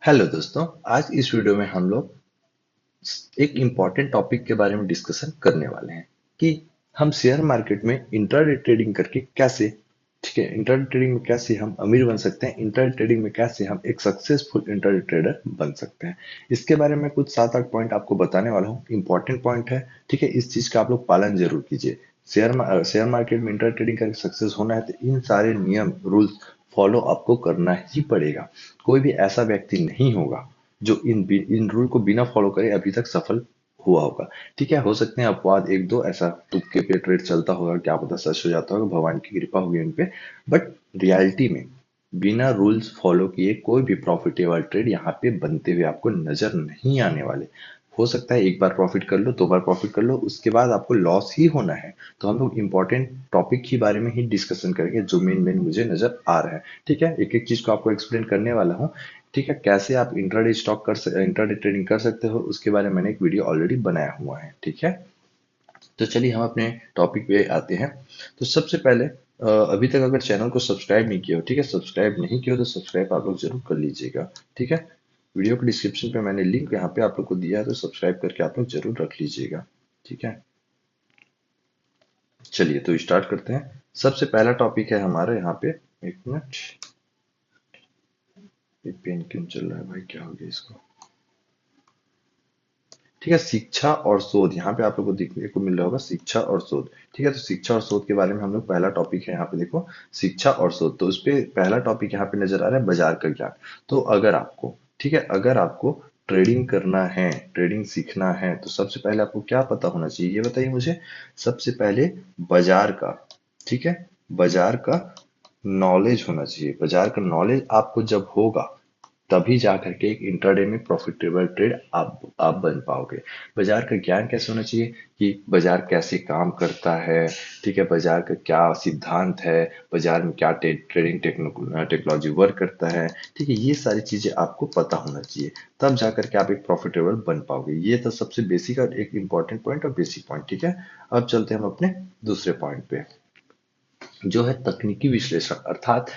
Hello दोस्तों। आज इस वीडियो में हम लोग एक इम्पॉर्टेंट टॉपिक के बारे में डिस्कशन करने वाले हैं कि हम शेयर मार्केट में इंट्राडे ट्रेडिंग करके कैसे, ठीक है, इंट्राडे ट्रेडिंग में कैसे हम अमीर बन सकते हैं, इंट्राडे ट्रेडिंग में कैसे हम एक सक्सेसफुल इंट्राडे ट्रेडर बन सकते हैं। इसके बारे में कुछ 7-8 पॉइंट आपको बताने वाला हूँ। इंपॉर्टेंट पॉइंट है, ठीक है। इस चीज का आप लोग पालन जरूर कीजिए। शेयर मार्केट में इंट्राडे ट्रेडिंग करके सक्सेस होना है तो इन सारे नियम रूल्स फॉलो आपको करना ही पड़ेगा। कोई भी ऐसा व्यक्ति नहीं होगा जो इन रूल को बिना फॉलो करे अभी तक सफल हुआ होगा। ठीक है, हो सकते हैं अपवाद एक दो, ऐसा तुक्के पे ट्रेड चलता होगा, क्या पता सच हो जाता होगा, भगवान की कृपा होगी उन पे। बट रियलिटी में बिना रूल्स फॉलो किए कोई भी प्रॉफिटेबल ट्रेड यहाँ पे बनते हुए आपको नजर नहीं आने वाले। हो सकता है एक बार प्रॉफिट कर लो, दो बार प्रॉफिट कर लो, उसके बाद आपको लॉस ही होना है। तो हम लोग इंपॉर्टेंट टॉपिक के बारे में ही डिस्कशन करेंगे जो मेन मेन मुझे नजर आ रहा है। ठीक है, एक एक चीज को आपको एक्सप्लेन करने वाला हूँ। ठीक है, कैसे आप इंट्राडे ट्रेडिंग कर सकते हो, उसके बारे में मैंने एक वीडियो ऑलरेडी बनाया हुआ है। ठीक है, तो चलिए हम अपने टॉपिक पे आते हैं। तो सबसे पहले अभी तक अगर चैनल को सब्सक्राइब नहीं किया हो, ठीक है, सब्सक्राइब नहीं किया हो तो सब्सक्राइब आप लोग जरूर कर लीजिएगा। ठीक है, वीडियो के डिस्क्रिप्शन पे मैंने लिंक यहाँ पे आप लोग को दिया है, तो सब्सक्राइब करके आप लोग जरूर रख लीजिएगा। ठीक है, चलिए तो स्टार्ट करते हैं। सबसे पहला टॉपिक है हमारा यहाँ पे। एक मिनट, ये पेन क्यों चल रहा है भाई, क्या हो गया इसको। ठीक है, शिक्षा और शोध यहाँ पे आप लोग को देखने को मिल रहा होगा, शिक्षा और शोध। ठीक है, तो शिक्षा और शोध के बारे में हम लोग पहला टॉपिक है यहाँ पे, देखो शिक्षा और शोध। तो उस पे पहला टॉपिक यहाँ पे नजर आ रहा है बाजार का ज्ञान। तो अगर आपको, ठीक है, अगर आपको ट्रेडिंग करना है, ट्रेडिंग सीखना है, तो सबसे पहले आपको क्या पता होना चाहिए, ये बताइए मुझे। सबसे पहले बाजार का, ठीक है, बाजार का नॉलेज होना चाहिए। बाजार का नॉलेज आपको जब होगा तभी जा करके एक इंट्राडे में प्रॉफिटेबल ट्रेड आप बन पाओगे। बाजार का ज्ञान कैसे होना चाहिए कि बाजार कैसे काम करता है, ठीक है, बाजार का क्या सिद्धांत है, बाजार में क्या ट्रेडिंग टेक्नोलॉजी वर्क करता है। ठीक है, ये सारी चीजें आपको पता होना चाहिए, तब जा करके आप एक प्रॉफिटेबल बन पाओगे। ये तो सबसे बेसिक और एक इंपॉर्टेंट पॉइंट और बेसिक पॉइंट। ठीक है, अब चलते हैं हम अपने दूसरे पॉइंट पे, जो है तकनीकी विश्लेषण, अर्थात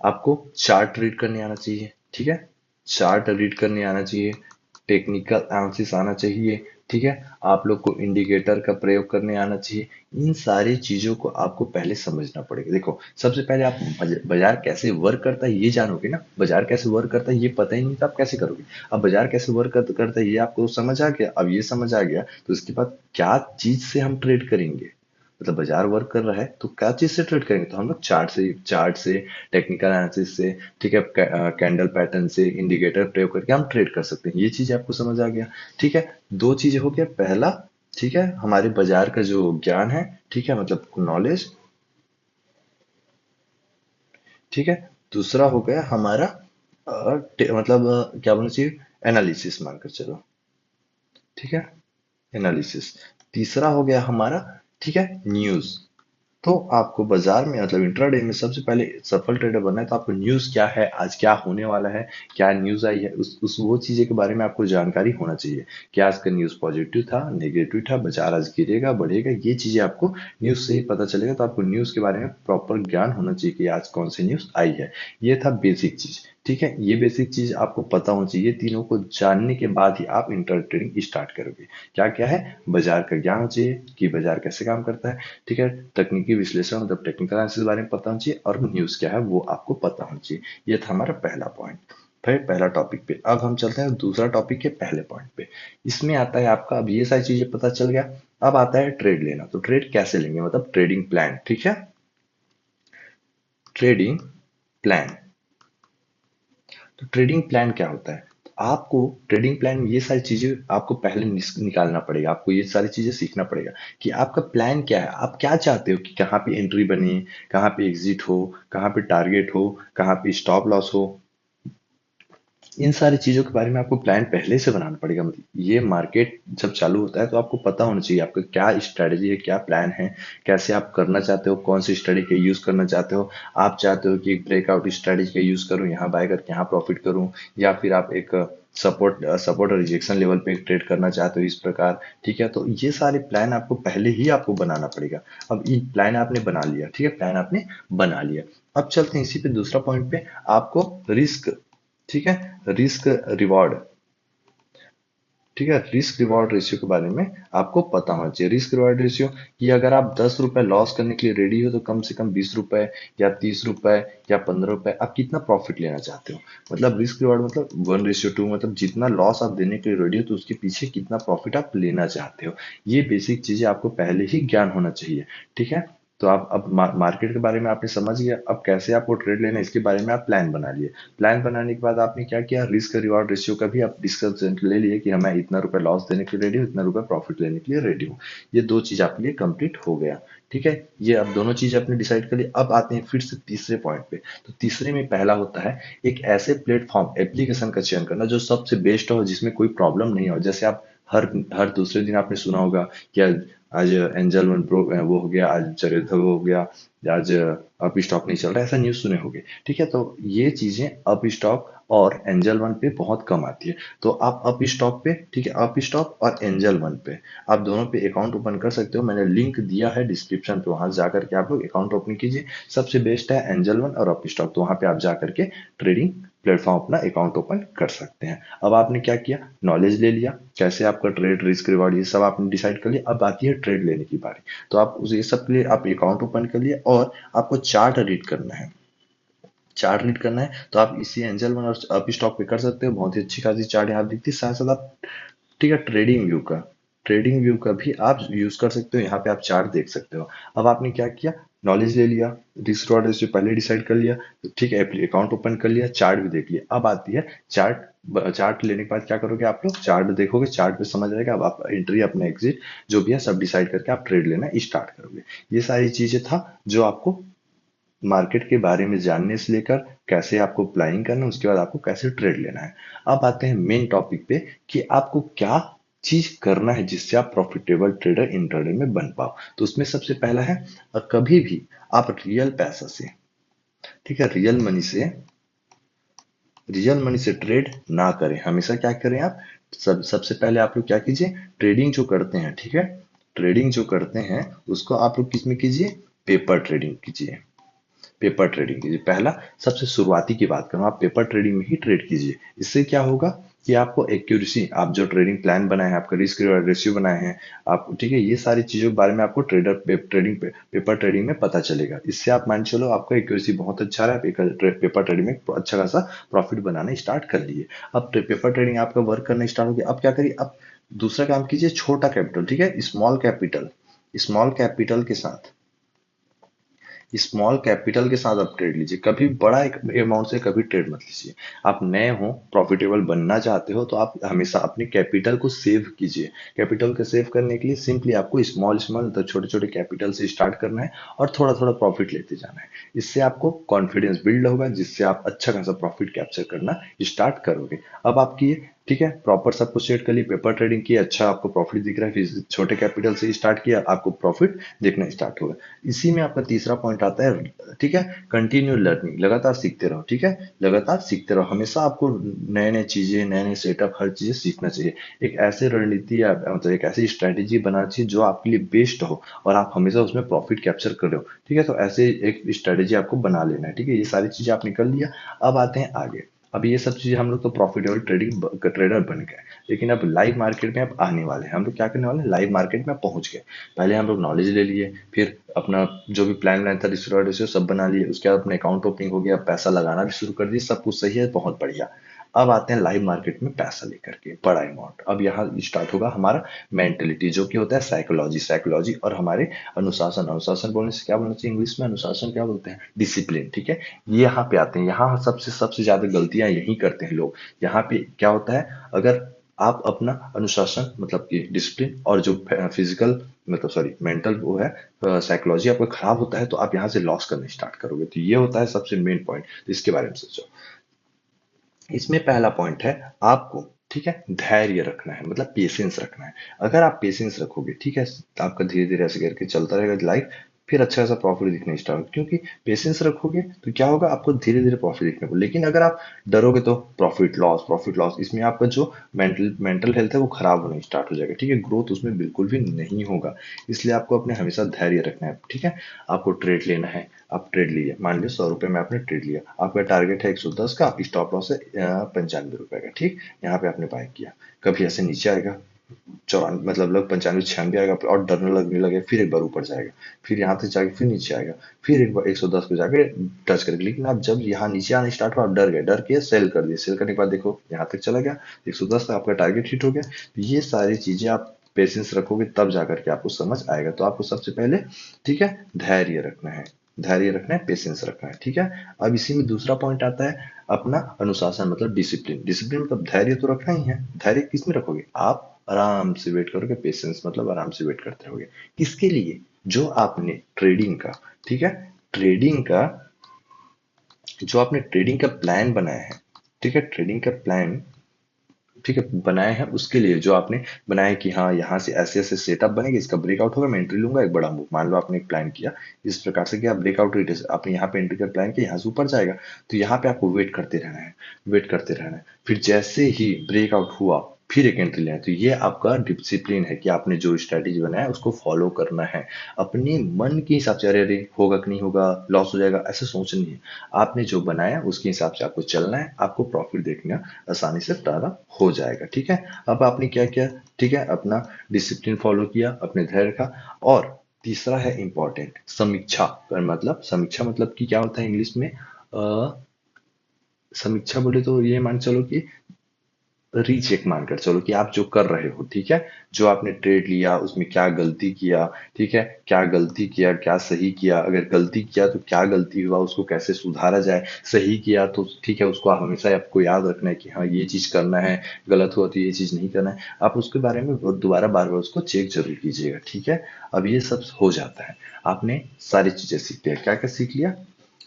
आपको चार्ट रीड करने आना चाहिए। ठीक है, चार्ट रीड करने आना चाहिए, टेक्निकल एनालिसिस आना चाहिए। ठीक है, आप लोग को इंडिकेटर का प्रयोग करने आना चाहिए। इन सारी चीजों को आपको पहले समझना पड़ेगा। देखो, सबसे पहले आप बाजार कैसे वर्क करता है ये जानोगे ना। बाजार कैसे वर्क करता है ये पता ही नहीं तो आप कैसे करोगे। अब बाजार कैसे वर्क करता है ये आपको समझ आ गया, अब ये समझ आ गया तो उसके बाद क्या चीज से हम ट्रेड करेंगे, मतलब बाजार वर्क कर रहा है तो क्या चीज से ट्रेड करेंगे, तो हम लोग चार्ट से टेक्निकल एनालिसिस से, ठीक है, कैंडल पैटर्न से, इंडिकेटर प्रयोग करके हम ट्रेड कर सकते हैं। ये चीज आपको समझ आ गया। ठीक है, दो चीजें हो गया, पहला, ठीक है, हमारे बाजार का जो ज्ञान है, ठीक है, मतलब नॉलेज। ठीक है, दूसरा हो गया हमारा मतलब क्या बोलना चाहिए, एनालिसिस मानकर चलो। ठीक है, एनालिसिस। तीसरा हो गया हमारा, ठीक है, न्यूज। तो आपको बाजार में मतलब इंट्राडे में सबसे पहले सफल ट्रेडर बनना है तो आपको न्यूज क्या है, आज क्या होने वाला है, क्या न्यूज आई है, उस वो चीजें के बारे में आपको जानकारी होना चाहिए कि आज का न्यूज पॉजिटिव था, नेगेटिव था, बाजार आज गिरेगा बढ़ेगा, ये चीजें आपको न्यूज से ही पता चलेगा। तो आपको न्यूज के बारे में प्रॉपर ज्ञान होना चाहिए कि आज कौन सी न्यूज आई है। ये था बेसिक चीज। ठीक है, ये बेसिक चीज आपको पता होना चाहिए। तीनों को जानने के बाद ही आप इंटर ट्रेडिंग स्टार्ट करोगे। क्या क्या है, बाजार का ज्ञान होना चाहिए कि बाजार कैसे काम करता है, ठीक है, तकनीकी विश्लेषण मतलब टेक्निकल एनालिसिस के बारे में पता होना चाहिए, और न्यूज क्या है वो आपको पता होना चाहिए। ये था हमारा पहला पॉइंट। फिर पहला टॉपिक पे अब हम चलते हैं दूसरा टॉपिक के पहले पॉइंट पे। इसमें आता है आपका, अब ये सारी चीजें पता चल गया, अब आता है ट्रेड लेना। तो ट्रेड कैसे लेंगे, मतलब ट्रेडिंग प्लान। ठीक है, ट्रेडिंग प्लान। तो ट्रेडिंग प्लान क्या होता है, तो आपको ट्रेडिंग प्लान में ये सारी चीजें आपको पहले निकालना पड़ेगा, आपको ये सारी चीजें सीखना पड़ेगा कि आपका प्लान क्या है, आप क्या चाहते हो कि कहाँ पे एंट्री बने, कहाँ पे एग्जिट हो, कहाँ पे टारगेट हो, कहाँ पे स्टॉप लॉस हो। इन सारी चीजों के बारे में आपको प्लान पहले से बनाना पड़ेगा। मतलब ये मार्केट जब चालू होता है तो आपको पता होना चाहिए आपका क्या स्ट्रेटजी है, क्या प्लान है, कैसे आप करना चाहते हो, कौन सी स्ट्रेटजी का यूज करना चाहते हो। आप चाहते हो कि एक ब्रेकआउट स्ट्रेटजी का यूज करूं, यहाँ बाय करके यहाँ प्रॉफिट करूं, या फिर आप एक सपोर्ट और रिजेक्शन लेवल पे ट्रेड करना चाहते हो इस प्रकार। ठीक है, तो ये सारे प्लान आपको पहले ही आपको बनाना पड़ेगा। अब ये प्लान आपने बना लिया, ठीक है, प्लान आपने बना लिया। अब चलते हैं इसी पे दूसरा पॉइंट पे, आपको रिस्क, ठीक है। रिस्क रिवॉर्ड, ठीक है, रिस्क रिवॉर्ड रेशियो के बारे में आपको पता होना चाहिए। रिस्क रिवॉर्ड रेशियो कि अगर आप 10 रुपए लॉस करने के लिए रेडी हो तो कम से कम 20 रुपए या 30 रुपए या 15 रुपए आप कितना प्रॉफिट लेना चाहते हो। मतलब रिस्क रिवॉर्ड मतलब 1:2, मतलब जितना लॉस आप देने के लिए रेडी हो तो उसके पीछे कितना प्रॉफिट आप लेना चाहते हो। ये बेसिक चीजें आपको पहले ही ज्ञान होना चाहिए। ठीक है। तो आप अब मार्केट के बारे में आपने समझ गया, अब कैसे आपको ट्रेड लेना है इसके बारे में आप प्लान बना लिए। प्लान बनाने के बाद आपने क्या किया, रिस्क रिवॉर्ड रेशियो का भी आप डिस्कस ले लिए कि मैं इतना रुपए लॉस देने के लिए रेडी हूँ, इतना रुपए प्रॉफिट लेने के लिए रेडी हूँ। ये दो चीज आपके लिए कंप्लीट हो गया। ठीक है। ये अब दोनों चीज आपने डिसाइड कर ली। अब आते हैं फिर से तीसरे पॉइंट पे। तो तीसरे में पहला होता है एक ऐसे प्लेटफॉर्म एप्लीकेशन का चयन करना जो सबसे बेस्ट हो, जिसमें कोई प्रॉब्लम नहीं हो। जैसे आप हर हर दूसरे दिन आपने सुना होगा कि आज एंजल वन प्रो वो हो गया, आज चरित्र वो हो गया, आज अप स्टॉक नहीं चल रहा, ऐसा न्यूज सुने होंगे। ठीक है। तो ये चीजें अप स्टॉक और एंजल वन पे बहुत कम आती है। तो आप अप स्टॉक पे, ठीक है, अप स्टॉक और एंजल वन पे आप दोनों पे अकाउंट ओपन कर सकते हो। मैंने लिंक दिया है डिस्क्रिप्शन पे, वहां जाकर के आप लोग अकाउंट ओपन कीजिए। सबसे बेस्ट है एंजल वन और अप स्टॉक, तो वहां पे आप जाकर के ट्रेडिंग प्लेटफॉर्म अपना अकाउंट ओपन कर सकते हैं। अब आपने क्या किया, नॉलेज ले लिया कैसे आपका ट्रेड, रिस्क रिवॉर्ड ये सब आपने डिसाइड कर लिया। अब आती है ट्रेड लेने की बारी। तो आप उस ये सब के लिए आप अकाउंट ओपन कर लिए और आपको चार्ट रीड करना है। चार्ट रीड करना है तो आप इसी एंजल वन और अप स्टॉक पे कर सकते हो। बहुत ही अच्छी खासी चार्ट यहाँ दिखती है। साथ साथ आप, ठीक है, ट्रेडिंग व्यू का, ट्रेडिंग व्यू का भी आप यूज कर सकते हो। यहाँ पे आप चार्ट देख सकते हो। अब आपने क्या किया, नॉलेज ले लिया, रिस्क रॉड रेशियो पहले डिसाइड कर लिया, ठीक है, अकाउंट ओपन कर लिया, चार्ट भी देख लिया। अब आती है चार्ट। चार्ट लेने के बाद क्या करोगे, आप लोग चार्ट देखोगे, चार्ट पे समझ आएगा। अब आप एंट्री अपना एग्जिट जो भी है सब डिसाइड करके आप ट्रेड लेना स्टार्ट करोगे। ये सारी चीजें था जो आपको मार्केट के बारे में जानने से लेकर कैसे आपको प्लानिंग करना है, उसके बाद आपको कैसे ट्रेड लेना है। अब आते हैं मेन टॉपिक पे कि आपको क्या चीज करना है जिससे आप प्रॉफिटेबल ट्रेडर इंट्राडे में बन पाओ। तो उसमें सबसे पहला है, कभी भी आप रियल पैसा से, ठीक है, रियल मनी से ट्रेड ना करें। हमेशा क्या करें आप, सबसे पहले आप लोग क्या कीजिए, ट्रेडिंग जो करते हैं, ठीक है, ट्रेडिंग जो करते हैं उसको आप लोग किस में कीजिए, पेपर ट्रेडिंग कीजिए। पेपर ट्रेडिंग कीजिए। पहला सबसे शुरुआती की बात करूं, आप पेपर ट्रेडिंग में ही ट्रेड कीजिए। इससे क्या होगा कि आपको एक्यूरेसी, आप जो ट्रेडिंग प्लान बनाए हैं, आपका रिस्क रेशियो बनाए हैं आप, ठीक है, ये सारी चीजों के बारे में आपको पेपर ट्रेडिंग में पता चलेगा। इससे आप मान चलो आपका एक्यूरेसी बहुत अच्छा रहा है, पेपर ट्रेडिंग में अच्छा खासा प्रॉफिट बनाना स्टार्ट कर लिए। अब पेपर ट्रेडिंग आपका वर्क करना स्टार्ट हो गया। अब क्या करिए, अब दूसरा काम कीजिए, छोटा कैपिटल, ठीक है, स्मॉल कैपिटल के साथ, स्मॉल कैपिटल के साथ आप ट्रेड लीजिए। कभी बड़ा अमाउंट से कभी ट्रेड मत लीजिए। आप नए हो, प्रॉफिटेबल बनना चाहते हो तो आप हमेशा अपने कैपिटल को सेव कीजिए। कैपिटल को सेव करने के लिए सिंपली आपको स्मॉल स्मॉल मतलब छोटे छोटे कैपिटल से स्टार्ट करना है और थोड़ा थोड़ा प्रॉफिट लेते जाना है। इससे आपको कॉन्फिडेंस बिल्ड होगा, जिससे आप अच्छा खासा प्रॉफिट कैप्चर करना स्टार्ट करोगे। अब आपकी, ठीक है, प्रॉपर सब कुछ सेट कर लिए, पेपर ट्रेडिंग की, अच्छा आपको प्रॉफिट दिख रहा है, फिर छोटे कैपिटल से स्टार्ट किया, आपको प्रॉफिट दिखना स्टार्ट होगा। इसी में आपका तीसरा पॉइंट आता है, ठीक है, कंटिन्यू लर्निंग, लगातार सीखते रहो। ठीक है, लगातार सीखते रहो। हमेशा आपको नए नए चीजें, नए नए सेटअप, हर चीजें सीखना चाहिए। एक ऐसे रणनीति या मतलब एक ऐसी स्ट्रेटेजी बनाना चाहिए जो आपके लिए बेस्ट हो और आप हमेशा उसमें प्रॉफिट कैप्चर कर रहे हो। ठीक है, तो ऐसे एक स्ट्रेटेजी आपको बना लेना है। ठीक है, ये सारी चीजें आपने कर लिया। अब आते हैं आगे। अब ये सब चीजें हम लोग तो प्रॉफिटेबल ट्रेडिंग ट्रेडर बन गए, लेकिन अब लाइव मार्केट में अब आने वाले हैं। हम लोग क्या करने वाले हैं, लाइव मार्केट में पहुंच गए। पहले हम लोग नॉलेज ले लिए, फिर अपना जो भी प्लान था रिस्क सब बना लिए, उसके बाद अपने अकाउंट ओपनिंग हो गया, पैसा लगाना भी शुरू कर दिया, सब कुछ सही है, बहुत बढ़िया। अब आते हैं लाइव मार्केट में पैसा लेकर के बड़ा अमाउंट। अब यहाँ स्टार्ट होगा हमारा मेंटेलिटी, जो कि होता है साइकोलॉजी और हमारे अनुशासन बोलने से क्या बोलना चाहिए इंग्लिश में, अनुशासन क्या बोलते हैं, डिसिप्लिन। ठीक है, ये यहाँ पे आते हैं। यहाँ सबसे सबसे ज्यादा गलतियां यही करते हैं लोग। यहाँ पे क्या होता है, अगर आप अपना अनुशासन मतलब कि डिसिप्लिन और जो फिजिकल मतलब सॉरी मेंटल वो है, साइकोलॉजी आपका खराब होता है तो आप यहाँ से लॉस करना स्टार्ट करोगे। तो ये होता है सबसे मेन पॉइंट, तो इसके बारे में सोचो। इसमें पहला पॉइंट है आपको, ठीक है, धैर्य रखना है, मतलब पेशेंस रखना है। अगर आप पेशेंस रखोगे, ठीक है, तो आपका धीरे धीरे ऐसे करके चलता रहेगा लाइफ। फिर अच्छा खासा प्रॉफिट दिखने स्टार्ट होगा। क्योंकि पेशेंस रखोगे तो क्या होगा, आपको धीरे धीरे प्रॉफिट दिखने को। लेकिन अगर आप डरोगे तो प्रॉफिट लॉस, इसमें आपका जो मेंटल हेल्थ है वो खराब होने स्टार्ट हो जाएगा। ठीक है, ग्रोथ उसमें बिल्कुल भी नहीं होगा। इसलिए आपको अपने हमेशा धैर्य रखना है। ठीक है, आपको ट्रेड लेना है, आप ट्रेड लिए, मान लो 100 रुपए में आपने ट्रेड लिया, आपका टारगेट है 110 का, स्टॉप लॉस है 95 रुपए का। ठीक, यहाँ पे आपने बाय किया, कभी ऐसे नीचे आएगा 94, मतलब लगभग 95 96 आएगा और डरने लगने लगे, फिर एक बार ऊपर जाएगा, फिर यहाँ तक जाके फिर नीचे आएगा, फिर एक बार 110 पे जाके टच करेगा। लेकिन आप जब यहाँ नीचे आना स्टार्ट हुआ, आप डर गए, डर के सेल कर दिए, सेल करने के बाद देखो यहाँ तक चला गया, 110 तक आपका टारगेट हिट हो गया। तो ये सारी चीजें आप पेशेंस रखोगे तब जाकर के आपको समझ आएगा। तो आपको सबसे पहले, ठीक है, धैर्य रखना है, धैर्य रखना है, पेशेंस रखना है। ठीक है, अब इसी में दूसरा पॉइंट आता है अपना अनुशासन, मतलब डिसिप्लिन। डिसिप्लिन मतलब धैर्य तो रखना ही है। धैर्य किस में रखोगे, आप आराम से वेट करोगे, पेशेंस मतलब आराम से वेट करते रहोगे। किसके लिए, जो आपने ट्रेडिंग का, ठीक है, ट्रेडिंग का, जो आपने ट्रेडिंग का प्लान बनाया है, ठीक है, ट्रेडिंग का प्लान, ठीक है, बनाया है, उसके लिए जो आपने बनाया कि हाँ यहाँ से ऐसे ऐसे सेटअप बनेगा, इसका ब्रेकआउट होगा, मैं एंट्री लूंगा, एक बड़ा मूव, मान लो आपने एक प्लान किया इस प्रकार से कि आप ब्रेकआउट रेट, आपने यहाँ पे एंट्री का प्लान किया, यहाँ से ऊपर जाएगा, तो यहाँ पे आपको वेट करते रहना है, वेट करते रहना है। फिर जैसे ही ब्रेकआउट हुआ, फिर एक एंट्री लेना है। तो ये आपका डिसिप्लिन है कि आपने जो स्ट्रेटेजी बनाया है उसको फॉलो करना है। अपने मन के हिसाब से, अरे अरे होगा कि नहीं होगा, लॉस हो जाएगा, ऐसे सोच नहीं है। आपने जो बनाया उसके हिसाब से आपको चलना है, आपको प्रॉफिट देखना आसानी से प्रारंभ हो जाएगा। ठीक है, अब आपने क्या किया, ठीक है, अपना डिसिप्लिन फॉलो किया, अपने धैर्य का। और तीसरा है इंपॉर्टेंट, समीक्षा। मतलब समीक्षा मतलब कि क्या होता है इंग्लिश में, समीक्षा बोले तो ये मान चलो कि रीचेक मानकर चलो कि आप जो कर रहे हो, ठीक है, जो आपने ट्रेड लिया उसमें क्या गलती किया, ठीक है, क्या गलती किया, क्या सही किया, अगर गलती किया तो क्या गलती हुआ, उसको कैसे सुधारा जाए, सही किया तो ठीक है, उसको हमेशा आपको याद रखना है कि हाँ ये चीज करना है, गलत हुआ तो ये चीज नहीं करना है। आप उसके बारे में दोबारा बार बार उसको चेक जरूर कीजिएगा। ठीक है, अब ये सब हो जाता है, आपने सारी चीजें सीख लिया। क्या क्या सीख लिया,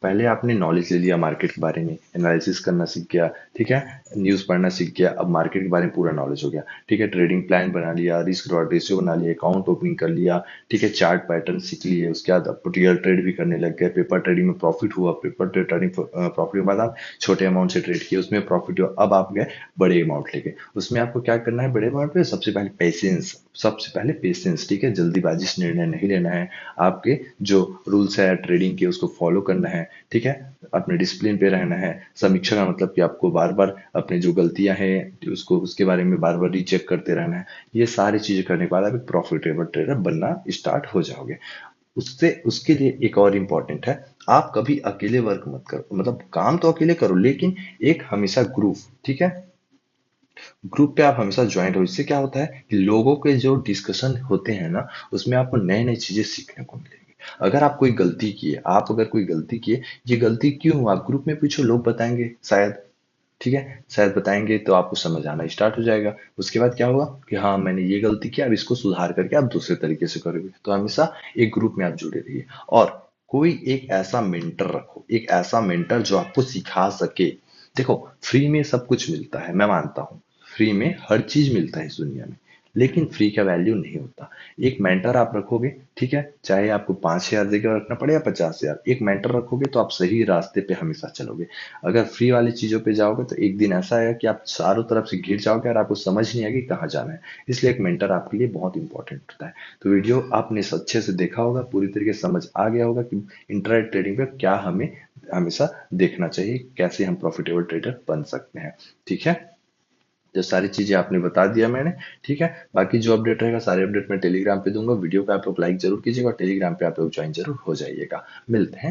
पहले आपने नॉलेज ले लिया मार्केट के बारे में, एनालिसिस करना सीख गया, ठीक है, न्यूज़ पढ़ना सीख गया, अब मार्केट के बारे में पूरा नॉलेज हो गया। ठीक है, ट्रेडिंग प्लान बना लिया, रिस्क रॉड रेशियो बना लिया, अकाउंट ओपनिंग कर लिया, ठीक है, चार्ट पैटर्न सीख लिए, उसके बाद अब रियल ट्रेड भी करने लग गए, पेपर ट्रेडिंग में प्रॉफिट हुआ, पेपर ट्रेडिंग प्रॉफिट के बाद आप छोटे अमाउंट से ट्रेड किए, उसमें प्रॉफिट हुआ, अब आप गए बड़े अमाउंट लेके। उसमें आपको क्या करना है, बड़े अमाउंट पे सबसे पहले पेशेंस, सबसे पहले पेशेंस, ठीक है, जल्दीबाजी से निर्णय नहीं लेना है, आपके जो रूल्स है ट्रेडिंग के उसको फॉलो करना है, ठीक है, अपने डिसिप्लिन पे रहना है। समीक्षा का मतलब कि आपको बार बार अपने जो गलतियां हैं उसको, उसके बारे में बार बार रीचेक करते रहना है। ये सारी चीजें करने के बाद आप एक प्रॉफिटेबल ट्रेडर बनना स्टार्ट हो जाओगे। उससे, उसके लिए एक और इम्पोर्टेंट है, आप कभी अकेले वर्क मत करो, मतलब काम तो अकेले करो लेकिन एक हमेशा ग्रुप, ठीक है, ग्रुप पे आप हमेशा ज्वाइंट हो। इससे क्या होता है कि लोगों के जो डिस्कशन होते हैं ना, उसमें आपको नए नई चीजें सीखने को मिलेंगी। अगर आप कोई गलती किए, आप अगर कोई गलती किए, ये गलती क्यों हुआ, आप ग्रुप में पूछो, लोग बताएंगे शायद, ठीक है, शायद बताएंगे तो आपको समझ आना स्टार्ट हो जाएगा। उसके बाद क्या होगा कि हाँ मैंने ये गलती किया, अब इसको सुधार करके आप दूसरे तरीके से करोगे। तो हमेशा एक ग्रुप में आप जुड़े रहिए, और कोई एक ऐसा मेंटर रखो, एक ऐसा मेंटर जो आपको सिखा सके। देखो, फ्री में सब कुछ मिलता है, मैं मानता हूँ फ्री में हर चीज मिलता है इस दुनिया में, लेकिन फ्री का वैल्यू नहीं होता। एक मेंटर आप रखोगे, ठीक है, चाहे आपको 5,000 देकर रखना पड़े या 50,000, एक मेंटर रखोगे तो आप सही रास्ते पे हमेशा चलोगे। अगर फ्री वाली चीजों पे जाओगे तो एक दिन ऐसा आएगा कि आप चारों तरफ से घिर जाओगे और आपको समझ नहीं आएगी कहाँ जाना है। इसलिए एक मेंटर आपके लिए बहुत इंपॉर्टेंट होता है। तो वीडियो आपने अच्छे से देखा होगा, पूरी तरीके से समझ आ गया होगा कि इंटरनेट ट्रेडिंग पे क्या हमें हमेशा देखना चाहिए, कैसे हम प्रॉफिटेबल ट्रेडर बन सकते हैं। ठीक है, जो सारी चीजें आपने बता दिया मैंने, ठीक है, बाकी जो अपडेट रहेगा सारे अपडेट मैं टेलीग्राम पे दूंगा। वीडियो पे आप लोग लाइक जरूर कीजिएगा और टेलीग्राम पे आप लोग ज्वाइन जरूर हो जाइएगा। मिलते हैं।